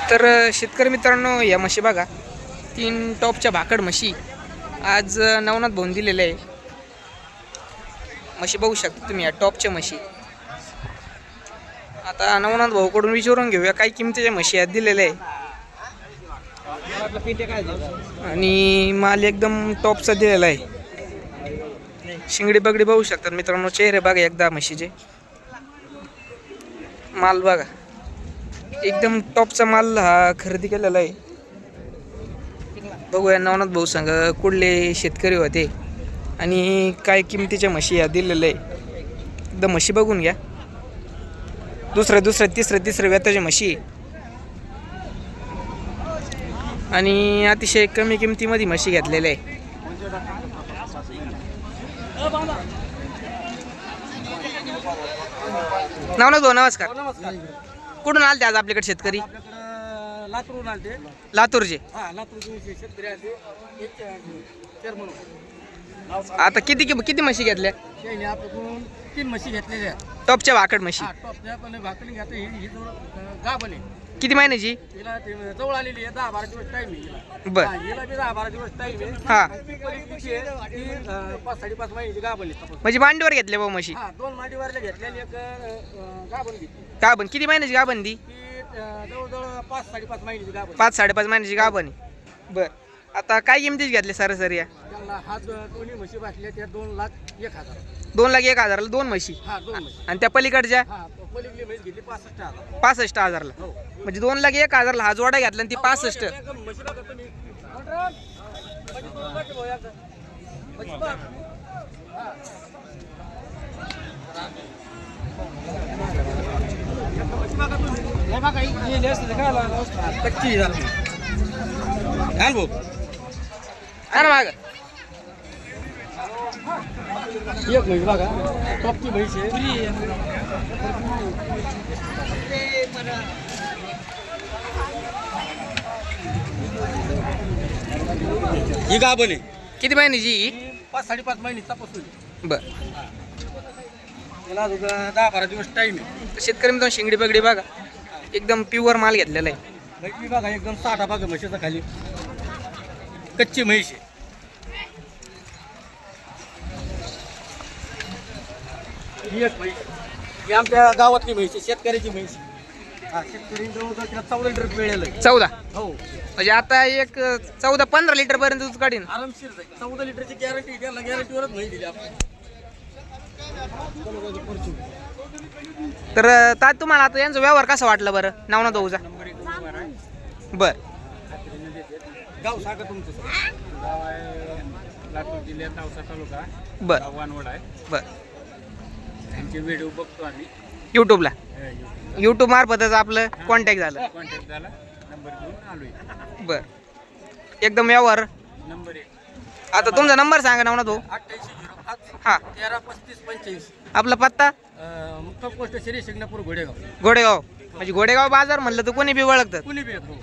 तर शेतकरी मित्रांनो, या म्हशी बघा, 3 टॉपच्या भाकड म्हशी आज नवनाथ भाऊन दिलेले आहे. म्हशी बघू शकता तुम्ही, या टॉपच्या म्हशी. आता नवनाथ भाऊकडून विचारून घेऊया काय किमतीच्या म्हशी आहेत दिलेल्या आहे. आणि माल एकदम टॉपचा दिलेला आहे. शिंगडी बगडी बघू शकतात मित्रांनो, चेहरे बघा एकदा म्हशीचे. माल बघा, एकदम टॉपचा माल हा खरेदी केलेला आहे. बघूया नवनाथ भाऊ सांग कुठले शेतकरी होते आणि काय किमतीच्या म्हशी या दिलेल्या आहे. एकदम म्हशी बघून घ्या. दुसऱ्या तिसऱ्या व्यताच्या म्हशी आणि अतिशय कमी किमतीमध्ये म्हशी घेतलेल्या आहे. नवनाथ भाऊ नमस्कार. कुठून आलते आज आपल्याकडे शेतकरी? लातूरून आलते. लातूरचे. शेतकरी आलते. आता किती म्हशी घेतल्या? आपण 3 म्हशी घेतलेल्या. टॉपच्या भाकड म्हशी. टॉपच्या पण भाकरी घेते. ही गाभण आहे. किती महिन्याची? हिला जवळ आलेली आहे. 10-12 दिवस टाइम आहे. बर. हिला बी 10-12 दिवस टाइम आहे. हा. ती 5-5.5 महिन्याची गाभण आहे. म्हणजे मांडीवर घेतल्या भाऊ म्हशी? 2 मांडीवरल्या घेतलेली, एक गाभण घेतली. गाभण किती महिन्याची गाभण दी? ती जवळजवळ 5-5.5 महिन्याची गाभण. 5-5.5 महिन्याची गाभण आहे. बर. आता काय किमतीच घेतले सरासरी? त्यांना हात दोन्ही म्हशी बसल्या त्या 2,01,000. 2,01,000ला 2 म्हशी. 2 म्हशी. आणि त्या पलीकडच्या पलीकडली म्हैस घेतली 65,000. 65,000ला. म्हणजे 2,01,000ला हा जोडा घेतला आणि ती 65. म्हशी बघा तुम्ही. माग एक म्हैस बघा, टॉपची म्हैस आहे. ही गाभण आहे. किती महिन्याची? 5-5.5 महिने तपासून. बर. त्याला 10-12 दिवस टाइम आहे. शेतकरी मित्रांनो, शिंगडी बगडी बघा, एकदम प्युअर माल घेतलेला आहे. म्हैस बघा, एकदम साठा बघा म्हशीचा खाली. कच्ची म्हैस आहे. ही एक म्हैस. ही आमच्या गावातली म्हैस आहे, शेतकऱ्याची म्हैस. शेतकरी जवळजवळ तिला 14 लिटर मिळालं. 14? हो. म्हणजे आता एक 14-15 लिटर पर्यंत दूध काढीन. आरामशीर जाईल. 14 लिटरची गॅरंटी. त्याला गॅरंटीवरच म्हैस दिली आपण. तर ता तुम्हाला आता यांचा व्यवहार कसा वाटला बरं नवनाथ भाऊचा? नंबर 1 व्यवहार आहे. बर. गाव सांगा तुमचं. गाव आहे लातूर जिल्ह्यात औसा तालुका. बर. वानवड आहे. बर. त्यांचे व्हिडिओ बघतो आम्ही यूट्यूबला. यूट्यूब मार्फतच आपलं कॉन्टॅक्ट झालं. कॉन्टॅक्ट झाला. नंबर घेऊन आलोय. बर. एकदम व्यवहार. नंबर 1. आता तुमचा नंबर सांगा नवनाथ भाऊ. 8805 हा. 133585. आपला पत्ता? मुक्काम पोस्ट श्री शिंगणापूर घोडेगाव. घोडेगाव. म्हणजे घोडेगाव बाजार म्हणलं तर कोणी बी ओळखतात. कुणी बी येतो.